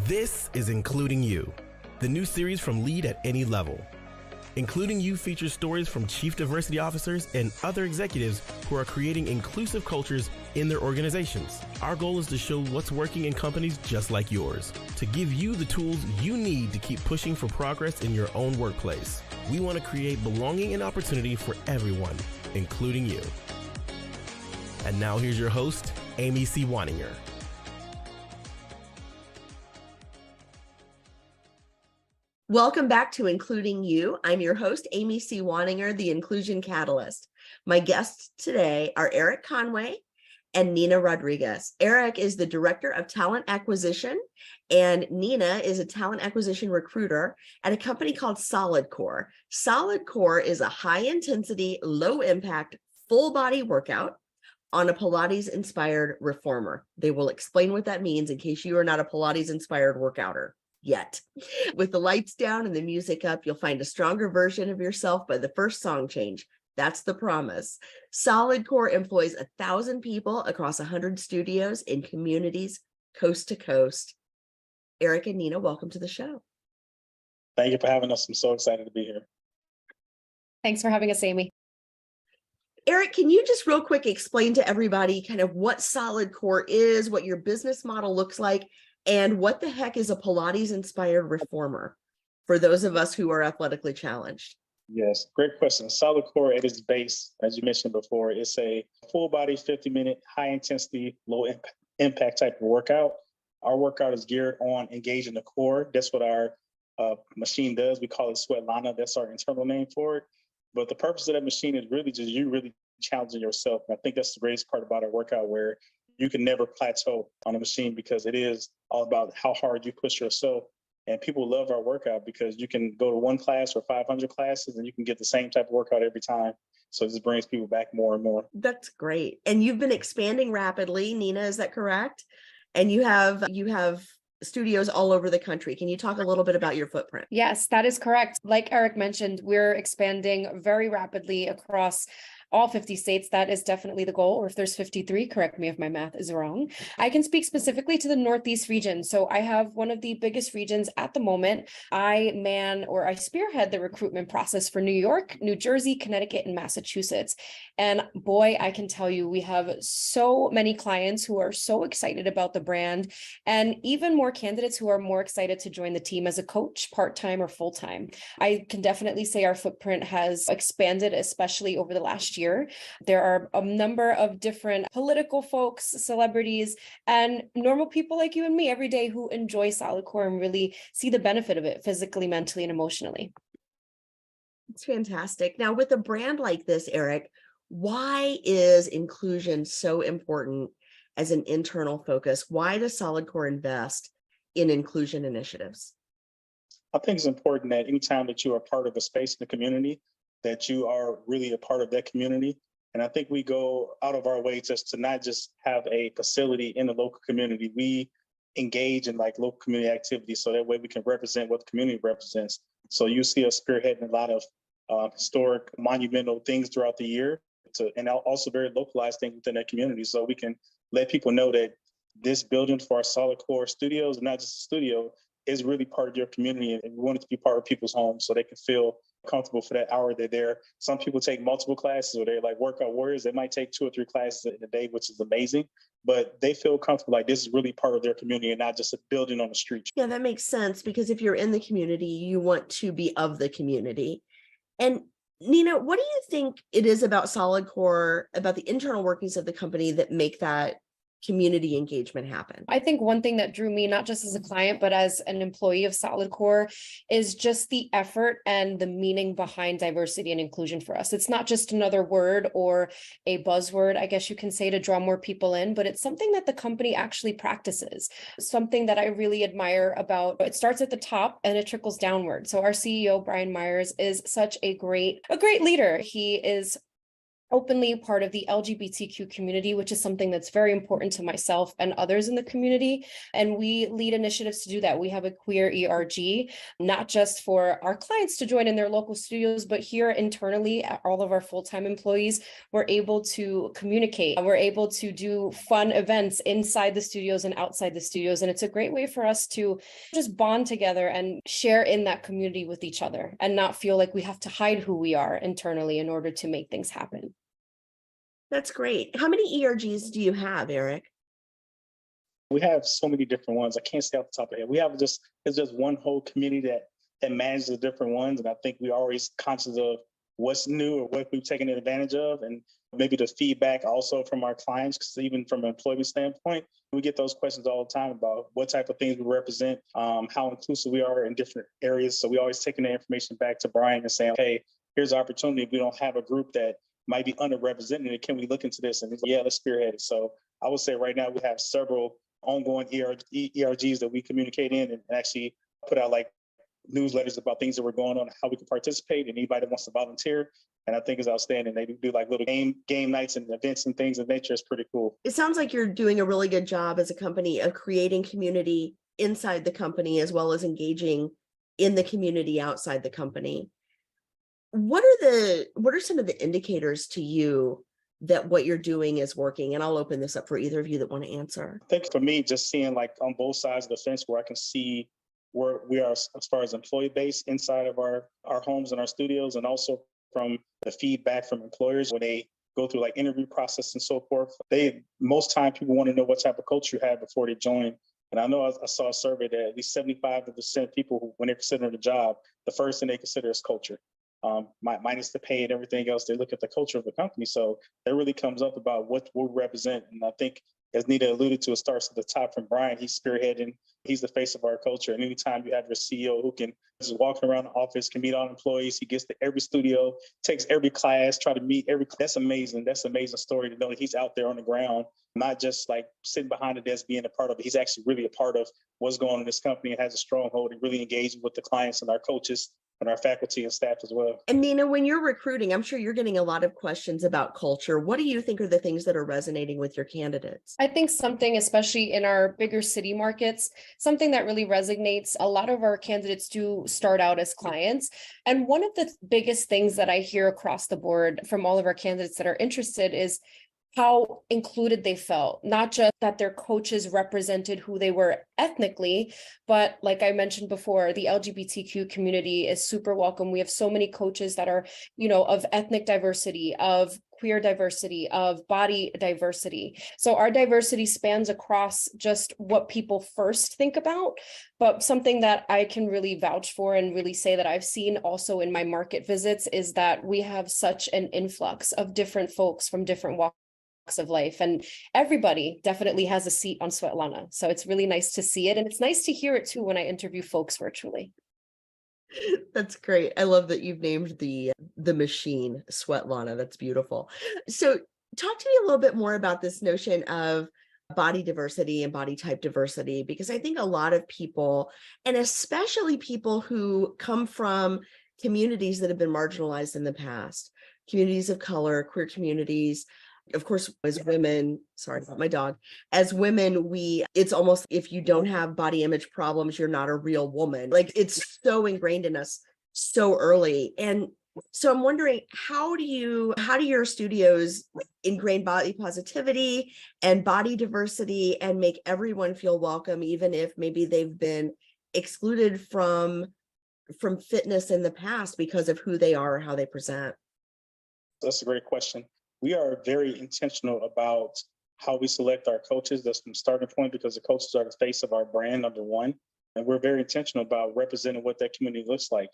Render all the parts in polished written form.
This is Including You, the new series from Lead at Any Level. Including You features stories from chief diversity officers and other executives who are creating inclusive cultures in their organizations. Our goal is to show what's working in companies just like yours, to give you the tools you need to keep pushing for progress in your own workplace. We want to create belonging and opportunity for everyone, including you. And now here's your host, Amy C. Waninger. Welcome back to Including You. I'm your host, Amy C. Waninger, the Inclusion Catalyst. My guests today are Eric Conway and Nina Rodriguez. Eric is the Director of Talent Acquisition, and Nina is a talent acquisition recruiter at a company called solidcore. Solidcore is a high-intensity, low-impact, full-body workout on a pilates-inspired reformer. They will explain what that means in case you are not a pilates-inspired workouter yet. With the lights down and the music up, you'll find a stronger version of yourself by the first song change. That's the promise. solidcore employs 1,000 people across 100 studios in communities coast to coast. Eric and Nina, welcome to the show. Thank you for having us. I'm so excited to be here. Thanks for having us, Amy. Eric, can you just real quick explain to everybody kind of what solidcore is, what your business model looks like, and what the heck is a Pilates-inspired reformer for those of us who are athletically challenged? Yes, great question. solidcore at its base, as you mentioned before, it's a full body, 50-minute, high intensity, low impact type of workout. Our workout is geared on engaging the core. That's what our machine does. We call it Sweatlana. That's our internal name for it. But the purpose of that machine is really just you really challenging yourself. And I think that's the greatest part about our workout, where you can never plateau on a machine because it is all about how hard you push yourself. And people love our workout because you can go to one class or 500 classes and you can get the same type of workout every time. So it just brings people back more and more. That's great. And you've been expanding rapidly, Nina, is that correct? And you have studios all over the country. Can you talk a little bit about your footprint? Yes, that is correct. Like Eric mentioned, we're expanding very rapidly across all 50 states. That is definitely the goal. Or if there's 53, correct me if my math is wrong. I can speak specifically to the Northeast region. So I have one of the biggest regions at the moment. I spearhead the recruitment process for New York, New Jersey, Connecticut, and Massachusetts. And boy, I can tell you, we have so many clients who are so excited about the brand, and even more candidates who are more excited to join the team as a coach, part-time or full-time. I can definitely say our footprint has expanded, especially over the last year. There are a number of different political folks, celebrities, and normal people like you and me every day who enjoy solidcore and really see the benefit of it physically, mentally, and emotionally. It's fantastic. Now, with a brand like this, Eric, why is inclusion so important as an internal focus? Why does solidcore invest in inclusion initiatives? I think it's important that anytime that you are part of a space in the community, that you are really a part of that community. And I think we go out of our way just to not just have a facility in the local community. We engage in like local community activities so that way we can represent what the community represents. So you see us spearheading a lot of historic, monumental things throughout the year, and also very localized things within that community. So we can let people know that this building for our solidcore studios, and not just a studio, is really part of your community. And we want it to be part of people's homes so they can feel comfortable for that hour they're there. Some people take multiple classes, or they're like workout warriors. They might take 2 or 3 classes in a day, which is amazing, but they feel comfortable like this is really part of their community and not just a building on the street. Yeah, that makes sense, because if you're in the community, you want to be of the community. And Nina, what do you think it is about solidcore, about the internal workings of the company that make that community engagement happen? I think one thing that drew me, not just as a client, but as an employee of solidcore, is just the effort and the meaning behind diversity and inclusion for us. It's not just another word or a buzzword, I guess you can say, to draw more people in, but it's something that the company actually practices. Something that I really admire about it starts at the top and it trickles downward. So our CEO, Brian Myers, is such a great leader. He is openly part of the LGBTQ community, which is something that's very important to myself and others in the community. And we lead initiatives to do that. We have a queer ERG, not just for our clients to join in their local studios, but here internally, all of our full-time employees, we're able to communicate. We're able to do fun events inside the studios and outside the studios. And it's a great way for us to just bond together and share in that community with each other and not feel like we have to hide who we are internally in order to make things happen. That's great. How many ERGs do you have, Eric? We have so many different ones. I can't say off the top of my head. We have it's just one whole community that manages the different ones. And I think we're always conscious of what's new or what we've taken advantage of. And maybe the feedback also from our clients, because even from an employee standpoint, we get those questions all the time about what type of things we represent, how inclusive we are in different areas. So we always taking the information back to Brian and saying, hey, here's an opportunity. If we don't have a group that might be underrepresented, can we look into this? And he's like, yeah, let's spearhead it. So I would say right now we have several ongoing ERGs that we communicate in and actually put out like newsletters about things that were going on, how we can participate, and anybody that wants to volunteer. And I think it's outstanding. They do like little game nights and events and things of nature. It's pretty cool. It sounds like you're doing a really good job as a company of creating community inside the company as well as engaging in the community outside the company. What are some of the indicators to you that what you're doing is working? And I'll open this up for either of you that want to answer. I think for me, just seeing like on both sides of the fence where I can see where we are as far as employee base inside of our homes and our studios, and also from the feedback from employers when they go through like interview process and so forth. Most time people want to know what type of culture you have before they join. And I know I saw a survey that at least 75% of people who, when they're considering a job, the first thing they consider is culture. Minus the pay and everything else, they look at the culture of the company. So that really comes up about what we represent. And I think, as Nina alluded to, it starts at the top from Brian. He's spearheading. He's the face of our culture. And anytime you have your CEO who can just walk around the office, can meet all employees, he gets to every studio, takes every class, try to meet every. That's amazing. That's an amazing story to know that he's out there on the ground, not just like sitting behind the desk being a part of it. He's actually really a part of what's going on in this company and has a stronghold and really engaging with the clients and our coaches and our faculty and staff as well. And Nina, when you're recruiting, I'm sure you're getting a lot of questions about culture. What do you think are the things that are resonating with your candidates? I think something, especially in our bigger city markets, something that really resonates, a lot of our candidates do start out as clients. And one of the biggest things that I hear across the board from all of our candidates that are interested is how included they felt, not just that their coaches represented who they were ethnically, but like I mentioned before, the LGBTQ community is super welcome. We have so many coaches that are, of ethnic diversity, of queer diversity, of body diversity. So our diversity spans across just what people first think about, but something that I can really vouch for and really say that I've seen also in my market visits is that we have such an influx of different folks from different walks of life, and everybody definitely has a seat on Svetlana. So it's really nice to see it, and it's nice to hear it too when I interview folks virtually. That's great. I love that you've named the machine Svetlana. That's beautiful. So talk to me a little bit more about this notion of body diversity and body type diversity, because I think a lot of people, and especially people who come from communities that have been marginalized in the past, communities of color, queer communities, of course, as women, sorry about my dog, as women, it's almost, if you don't have body image problems, you're not a real woman. Like, it's so ingrained in us so early. And so I'm wondering, how do your studios ingrain body positivity and body diversity and make everyone feel welcome, even if maybe they've been excluded from fitness in the past because of who they are or how they present? That's a great question. We are very intentional about how we select our coaches. That's the starting point, because the coaches are the face of our brand, number one. And we're very intentional about representing what that community looks like.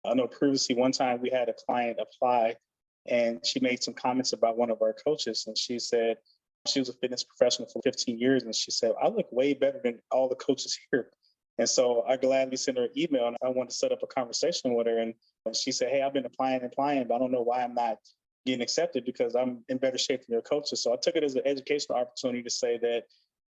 I know previously one time we had a client apply and she made some comments about one of our coaches. And she said she was a fitness professional for 15 years. And she said, I look way better than all the coaches here. And so I gladly sent her an email and I wanted to set up a conversation with her. And she said, hey, I've been applying, but I don't know why I'm not getting accepted, because I'm in better shape than your coaches. So I took it as an educational opportunity to say that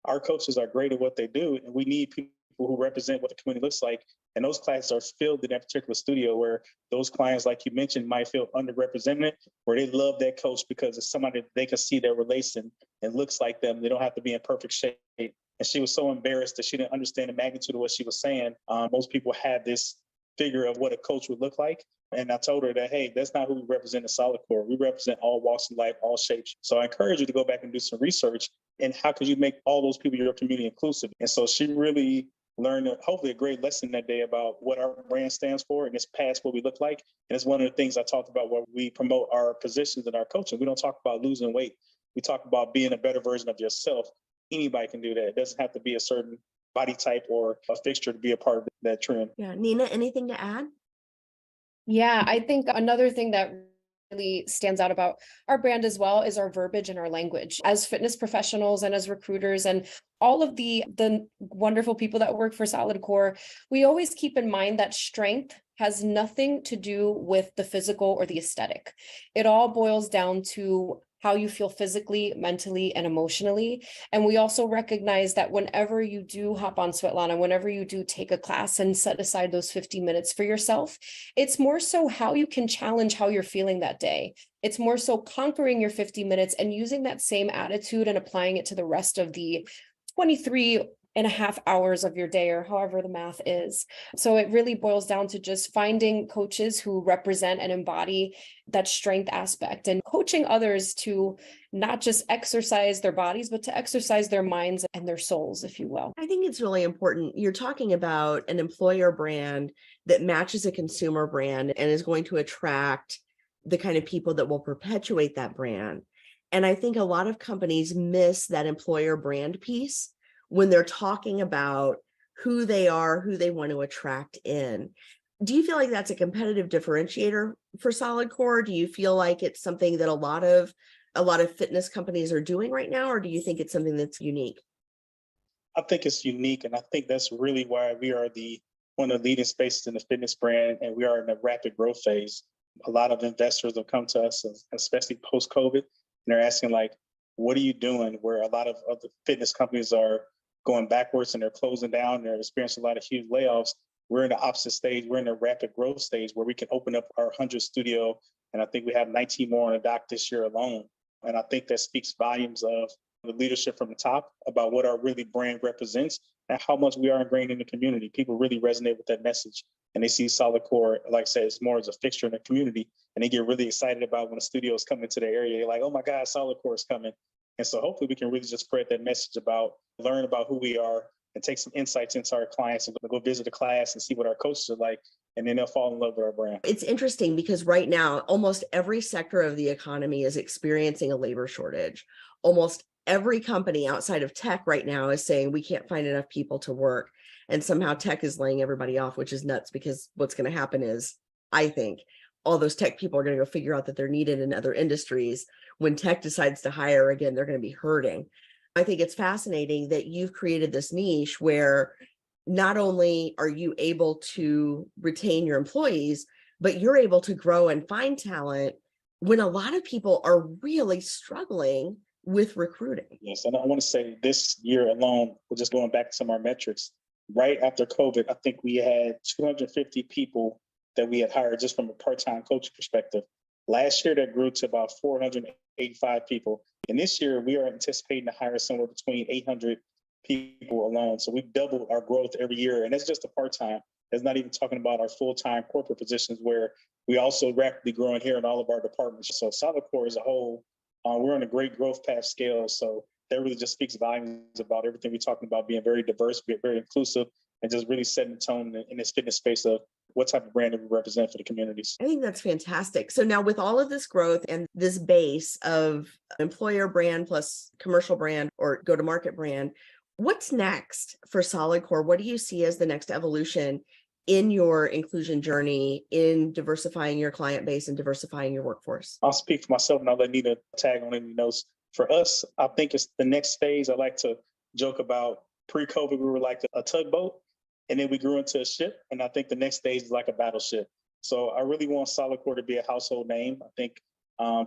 our coaches are great at what they do, and we need people who represent what the community looks like And those classes are filled in that particular studio where those clients, like you mentioned, might feel underrepresented, where they love that coach because it's somebody that they can see their relation and looks like them. They don't have to be in perfect shape. And she was so embarrassed that she didn't understand the magnitude of what she was saying. Most people had this figure of what a coach would look like. And I told her that, hey, that's not who we represent at solidcore. We represent all walks of life, all shapes. So I encourage you to go back and do some research. And how could you make all those people in your community inclusive? And so she really learned, hopefully, a great lesson that day about what our brand stands for and it's past what we look like. And it's one of the things I talked about where we promote our positions and our coaching. We don't talk about losing weight. We talk about being a better version of yourself. Anybody can do that. It doesn't have to be a certain body type or a fixture to be a part of that trend. Yeah. Nina, anything to add? Yeah, I think another thing that really stands out about our brand as well is our verbiage and our language. As fitness professionals and as recruiters and all of the wonderful people that work for solidcore, we always keep in mind that strength has nothing to do with the physical or the aesthetic. It all boils down to how you feel physically, mentally, and emotionally. And we also recognize that whenever you do hop on Svetlana, whenever you do take a class and set aside those 50 minutes for yourself, it's more so how you can challenge how you're feeling that day. It's more so conquering your 50 minutes and using that same attitude and applying it to the rest of the 23.5 hours of your day, or however the math is. So it really boils down to just finding coaches who represent and embody that strength aspect and coaching others to not just exercise their bodies, but to exercise their minds and their souls, if you will. I think it's really important. You're talking about an employer brand that matches a consumer brand and is going to attract the kind of people that will perpetuate that brand. And I think a lot of companies miss that employer brand piece when they're talking about who they are, who they want to attract in. Do you feel like that's a competitive differentiator for solidcore? Do you feel like it's something that a lot of fitness companies are doing right now, or do you think it's something that's unique? I think it's unique, and I think that's really why we are one of the leading spaces in the fitness brand, and we are in a rapid growth phase. A lot of investors have come to us, especially post-COVID, and they're asking, like, what are you doing? Where a lot of other fitness companies are going backwards and they're closing down, they're experiencing a lot of huge layoffs. We're in the opposite stage. We're in a rapid growth stage where we can open up our 100th studio, and I think we have 19 more on the dock this year alone. And I think that speaks volumes of the leadership from the top about what our really brand represents and how much we are ingrained in the community. People really resonate with that message, and they see solidcore, like I said, it's more as a fixture in the community, and they get really excited about when a studio is coming to their area. They're like, oh my God, solidcore is coming. And so hopefully we can really just spread that message about, learn about who we are and take some insights into our clients and go visit a class and see what our coaches are like. And then they'll fall in love with our brand. It's interesting because right now, almost every sector of the economy is experiencing a labor shortage. Almost every company outside of tech right now is saying we can't find enough people to work. And somehow tech is laying everybody off, which is nuts, because what's going to happen is, I think, all those tech people are going to go figure out that they're needed in other industries. When tech decides to hire again, they're going to be hurting. I think it's fascinating that you've created this niche where not only are you able to retain your employees, but you're able to grow and find talent when a lot of people are really struggling with recruiting. Yes, and I want to say this year alone, we're just going back to some of our metrics. Right after COVID, I think we had 250 people that we had hired just from a part-time coaching perspective. Last year, that grew to about 485 people. And this year, we are anticipating to hire somewhere between 800 people alone. So we've doubled our growth every year. And that's just a part-time. That's not even talking about our full-time corporate positions, where we also rapidly growing here in all of our departments. So solidcore as a whole, we're on a great growth path scale. So that really just speaks volumes about everything we're talking about, being very diverse, being very inclusive, and just really setting the tone in this fitness space of what type of brand do we represent for the communities. I think that's fantastic. So now with all of this growth and this base of employer brand plus commercial brand or go-to-market brand, what's next for solidcore? What do you see as the next evolution in your inclusion journey, in diversifying your client base and diversifying your workforce? I'll speak for myself and I'll let Nina tag on any notes. For us, I think it's the next phase. I like to joke about pre-COVID, we were like a tugboat, and then we grew into a ship. And I think the next stage is like a battleship. So I really want solidcore to be a household name. I think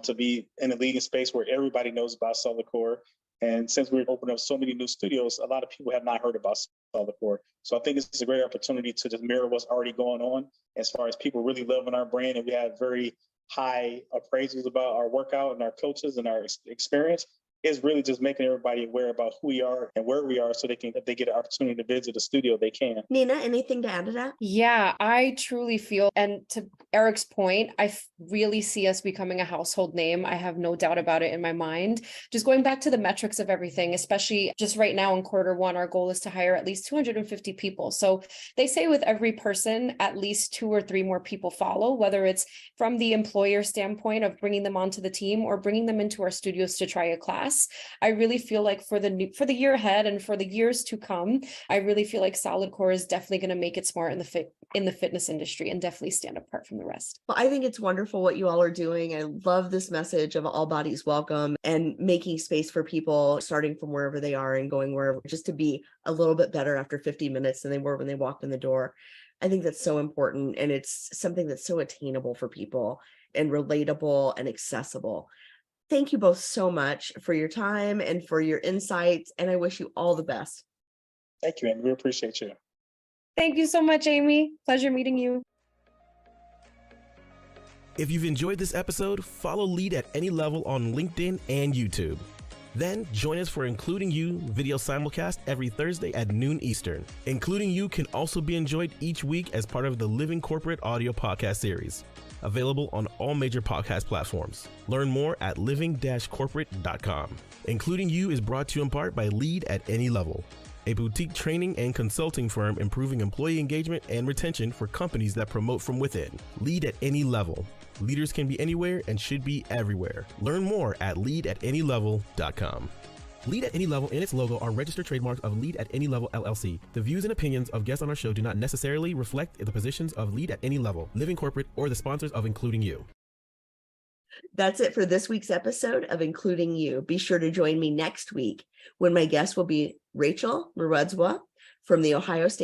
to be in a leading space where everybody knows about solidcore. And since we've opened up so many new studios, a lot of people have not heard about solidcore. So I think it's a great opportunity to just mirror what's already going on as far as people really loving our brand. And we have very high appraisals about our workout and our coaches and our experience. Is really just making everybody aware about who we are and where we are so they can, if they get an opportunity to visit the studio, they can. Nina, anything to add to that? Yeah, I truly feel, and to Eric's point, I really see us becoming a household name. I have no doubt about it in my mind. Just going back to the metrics of everything, especially just right now in Q1, our goal is to hire at least 250 people. So they say with every person, at least 2 or 3 more people follow, whether it's from the employer standpoint of bringing them onto the team or bringing them into our studios to try a class. I really feel like for the year ahead and for the years to come, I really feel like solidcore is definitely going to make its mark in the fitness industry and definitely stand apart from the rest. Well, I think it's wonderful what you all are doing. I love this message of all bodies welcome and making space for people starting from wherever they are and going wherever, just to be a little bit better after 50 minutes than they were when they walked in the door. I think that's so important. And it's something that's so attainable for people and relatable and accessible. Thank you both so much for your time and for your insights. And I wish you all the best. Thank you, Amy. We appreciate you. Thank you so much, Amy. Pleasure meeting you. If you've enjoyed this episode, follow Lead at Any Level on LinkedIn and YouTube. Then join us for Including You video simulcast every Thursday at noon Eastern. Including You can also be enjoyed each week as part of the Living Corporate audio podcast series, available on all major podcast platforms. Learn more at living-corporate.com. Including You is brought to you in part by Lead at Any Level, a boutique training and consulting firm improving employee engagement and retention for companies that promote from within. Lead at Any Level. Leaders can be anywhere and should be everywhere. Learn more at leadatanylevel.com. Lead at Any Level and its logo are registered trademarks of Lead at Any Level LLC. The views and opinions of guests on our show do not necessarily reflect the positions of Lead at Any Level, Living Corporate, or the sponsors of Including You. That's it for this week's episode of Including You. Be sure to join me next week when my guest will be Rachel Maradzwa from the Ohio State